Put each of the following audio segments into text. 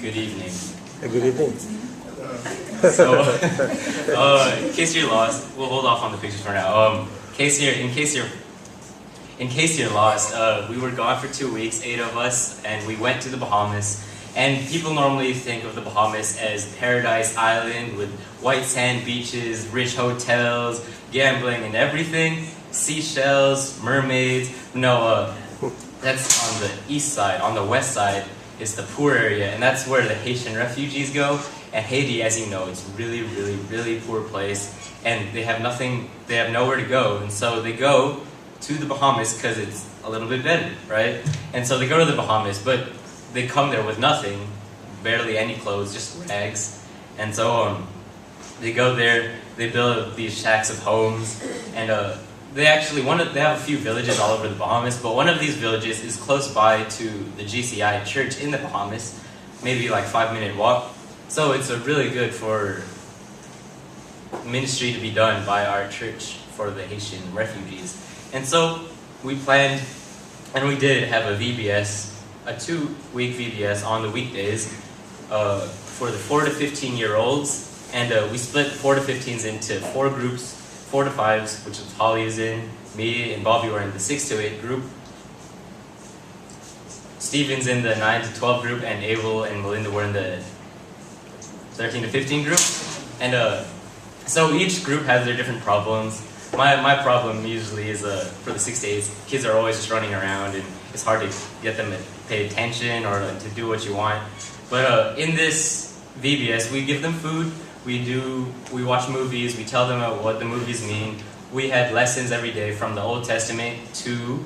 Good evening. Good evening. So, in case you're lost, we'll hold off on the pictures for now. In case you're lost, we were gone for 2 weeks, 8 of us, and we went to the Bahamas. And people normally think of the Bahamas as paradise island with white sand beaches, rich hotels, gambling and everything, seashells, mermaids. No, that's on the east side. On the west side is the poor area, and that's where the Haitian refugees go. And Haiti, as you know, it's really, really, really poor place, and they have nothing, they have nowhere to go, and so they go to the Bahamas because it's a little bit better, right? And so they go to the Bahamas, but they come there with nothing, barely any clothes, just rags. And so they go there, they build these shacks of homes, and they have a few villages all over the Bahamas, but one of these villages is close by to the GCI church in the Bahamas, maybe like 5-minute walk. So it's really good for ministry to be done by our church for the Haitian refugees. And so we planned, and we did have a VBS, a 2-week VBS on the weekdays for the 4 to 15-year-olds, and we split 4 to 15s into 4 groups, 4 to 5s, which Holly is in, me and Bobby were in the 6 to 8 group, Steven's in the 9 to 12 group, and Abel and Melinda were in the 13 to 15 group. And so each group has their different problems. My problem usually is for the 6 to 8s, kids are always just running around and it's hard to get them to pay attention or to do what you want. But in this VBS, we give them food, we watch movies, we tell them what the movies mean. We had lessons every day from the Old Testament to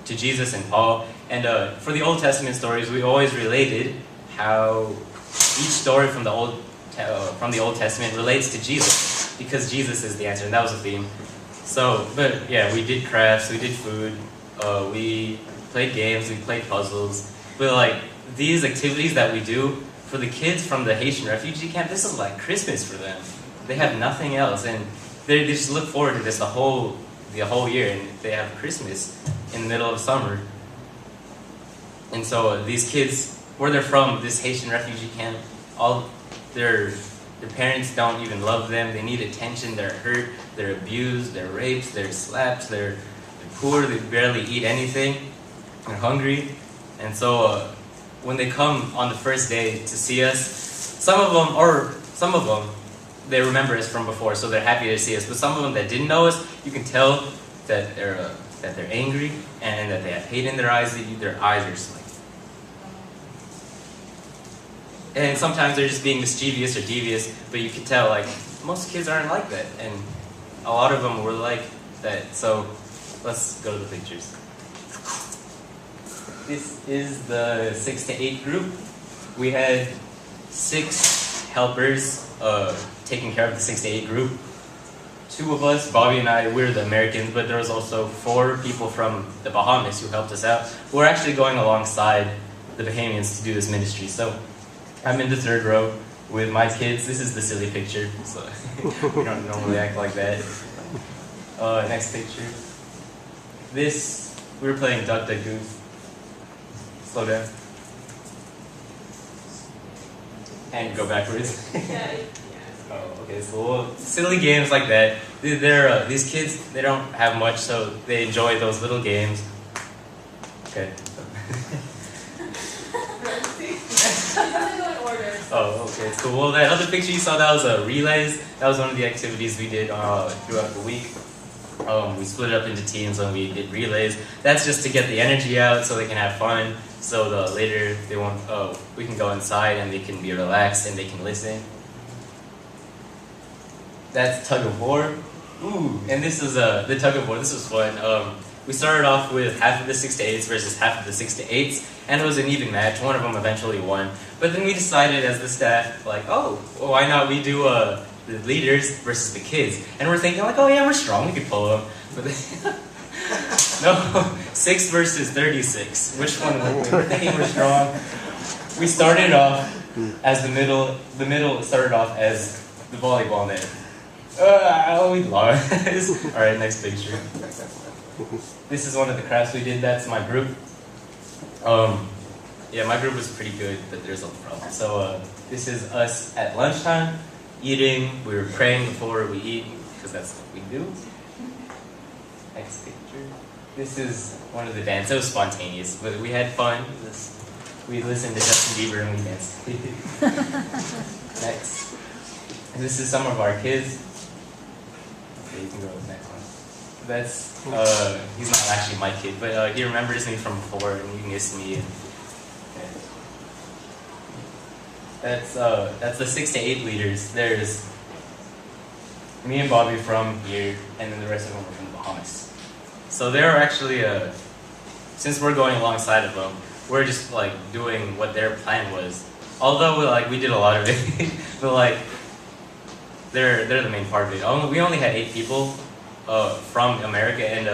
Jesus and Paul. And for the Old Testament stories, we always related how each story from the Old Testament relates to Jesus, because Jesus is the answer, and that was the theme. So, but yeah, we did crafts, we did food, we played games, we played puzzles. But like these activities that we do for the kids from the Haitian refugee camp, this is like Christmas for them. They have nothing else, and they just look forward to this the whole year, and they have Christmas in the middle of summer. And so these kids, where they're from, this Haitian refugee camp, all their parents don't even love them. They need attention. They're hurt. They're abused. They're raped. They're slapped. They're poor. They barely eat anything. They're hungry. And so when they come on the first day to see us, some of them, they remember us from before, so they're happy to see us. But some of them that didn't know us, you can tell that they're angry and that they have hate in their eyes. Their eyes are just like. And sometimes they're just being mischievous or devious, but you can tell, like, most kids aren't like that, and a lot of them were like that. So let's go to the pictures. This is the 6 to 8 group. We had 6 helpers taking care of the 6 to 8 group. 2 of us, Bobby and I, we're the Americans, but there was also 4 people from the Bahamas who helped us out. We're actually going alongside the Bahamians to do this ministry. So I'm in the 3rd row with my kids. This is the silly picture, so we don't normally act like that. Next picture. We were playing Duck Duck Goose. Slow down. And go backwards. Oh, okay, so silly games like that. These kids, they don't have much, so they enjoy those little games. Okay. Oh, okay, cool. Well, that other picture you saw, that was relays. That was one of the activities we did throughout the week. We split it up into teams and we did relays. That's just to get the energy out so they can have fun. So later we can go inside and they can be relaxed and they can listen. That's tug of war. Ooh, and this is the tug of war. This was fun. We started off with half of the 6 to 8s versus half of the 6 to 8s, and it was an even match. One of them eventually won. But then we decided as the staff, like, well, why not we do the leaders versus the kids? And we're thinking, like, oh yeah, we're strong, we could pull them. But no, 6 versus 36. Which one? We're thinking we're strong. We started off as the middle started off as the volleyball net. We lost. Alright, next picture. This is one of the crafts we did. That's my group. yeah, my group was pretty good, but there's a problem. So this is us at lunchtime, eating. We were praying before we eat, because that's what we do. Next picture. This is one of the dances. It was spontaneous, but we had fun. We listened to Justin Bieber and we danced. Next. And this is some of our kids. Okay, you can go to the next one. That's, he's not actually my kid, but he remembers me from before and he missed me. Okay. That's the 6 to 8 leaders. There's me and Bobby from here, and then the rest of them are from the Bahamas. So they're actually, since we're going alongside of them, we're just like doing what their plan was. Although we did a lot of it, but like they're the main part of it. We only had 8 people from America, and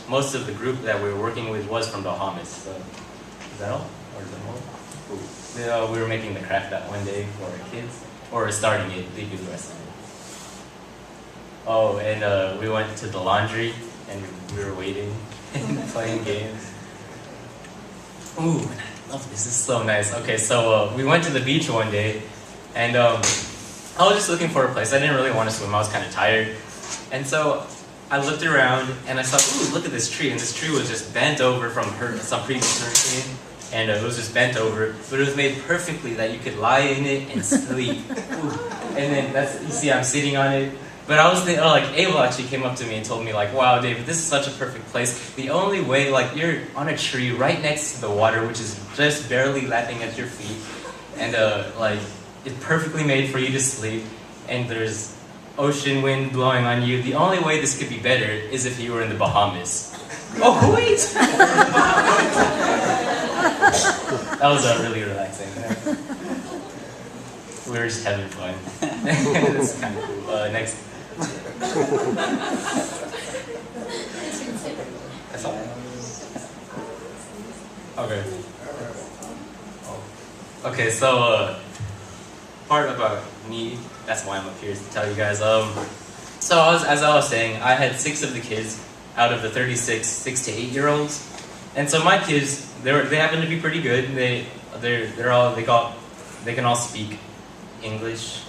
most of the group that we were working with was from Bahamas. So is that all, or is there more? We were making the craft that one day for our kids, or starting it. They do the rest of it. Oh, and we went to the laundry, and we were waiting and playing games. Ooh, man, I love this. This is so nice. Okay, so we went to the beach one day, and I was just looking for a place. I didn't really want to swim. I was kind of tired. And so I looked around, and I saw, ooh, look at this tree. And this tree was just bent over from some previous hurricane. And it was just bent over, but it was made perfectly that you could lie in it and sleep. Ooh. And then you see I'm sitting on it. But I was Abel actually came up to me and told me wow, David, this is such a perfect place. The only way, you're on a tree right next to the water, which is just barely lapping at your feet, and it's perfectly made for you to sleep, and there's ocean wind blowing on you. The only way this could be better is if you were in the Bahamas. Oh, wait! That was really relaxing. We were just having fun. That's kind of cool. Next. That's all? Okay. Okay, so part about me, that's why I'm up here, to tell you guys. So as I was saying, I had 6 of the kids out of the 36 6 to 8-year-olds. And so my kids, they happen to be pretty good. They can all speak English.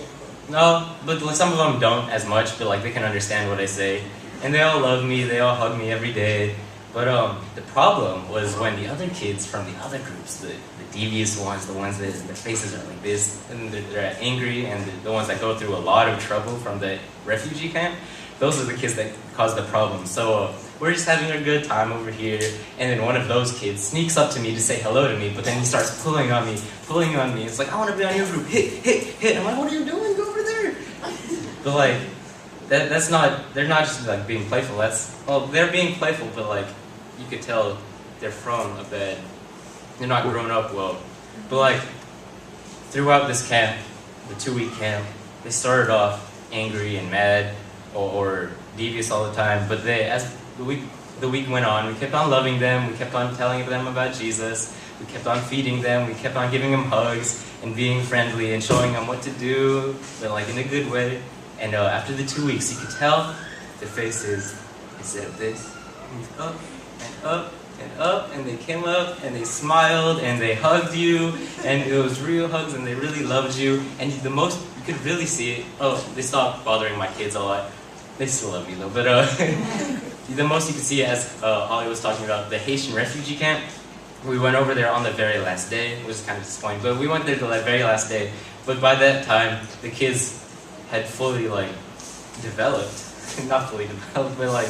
No, but some of them don't as much, but they can understand what I say. And they all love me, they all hug me every day. But the problem was when the other kids from the other groups, the devious ones, the ones that their faces are like this, and they're angry, and the ones that go through a lot of trouble from the refugee camp, those are the kids that cause the problem. So we're just having a good time over here, and then one of those kids sneaks up to me to say hello to me, but then he starts pulling on me. It's like, I want to be on your group, hit. I'm like, what are you doing? Go over there. But that's not, they're not just being playful. They're being playful, but you could tell they're from a bad, they're not grown up well. But throughout this camp, the 2-week camp, they started off angry and mad or devious all the time, but as the week went on, we kept on loving them, we kept on telling them about Jesus, we kept on feeding them, we kept on giving them hugs and being friendly and showing them what to do, but in a good way. And after the 2 weeks, you could tell their faces, instead of this, up and up and up, and they came up and they smiled and they hugged you, and it was real hugs and they really loved you. And the most you could really see it. Oh, they stopped bothering my kids a lot. They still love me though, but the most you could see, as Ollie was talking about, the Haitian refugee camp. We went over there on the very last day, which is kind of disappointing, but we went there the very last day. But by that time, the kids had fully developed, not fully developed, but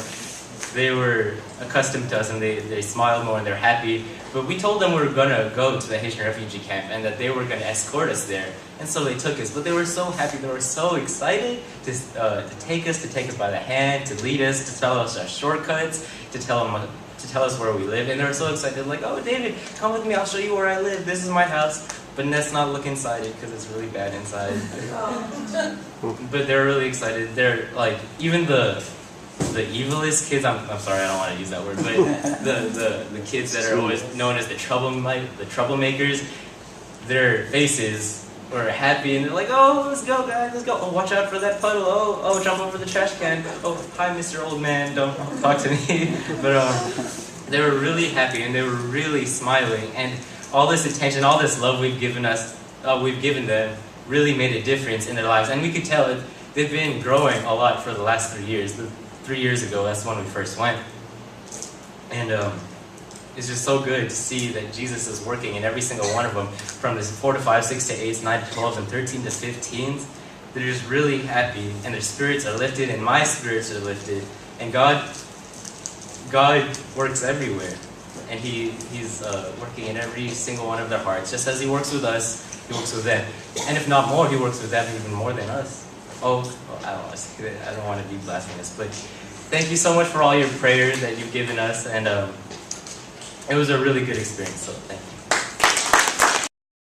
they were accustomed to us, and they smiled more and they're happy. But we told them we were gonna go to the Haitian refugee camp and that they were gonna escort us there, and so they took us. But they were so happy, they were so excited to take us by the hand, to lead us, to tell us our shortcuts, to tell us where we live, and they were so excited, oh, David, come with me, I'll show you where I live, this is my house. But let's not look inside it, because it's really bad inside. But they're really excited. They're even the evilest kids, I'm sorry, I don't want to use that word, but the kids that are always known as the troublemakers, their faces were happy, and they're oh, let's go guys, let's go. Oh, watch out for that puddle. Oh, jump over the trash can. Oh, hi Mr. Old Man, don't talk to me. But they were really happy, and they were really smiling. And all this attention, all this love we've given them, really made a difference in their lives. And we could tell it, they've been growing a lot for the last 3 years. 3 years ago, that's when we first went. And it's just so good to see that Jesus is working in every single one of them, from this 4 to 5, 6 to 8, 9 to 12, and 13 to 15s. They're just really happy, and their spirits are lifted, and my spirits are lifted. And God works everywhere, and He's working in every single one of their hearts. Just as He works with us, He works with them. And if not more, He works with them even more than us. I don't want to be blasphemous, but thank you so much for all your prayers that you've given us, and it was a really good experience, so thank you.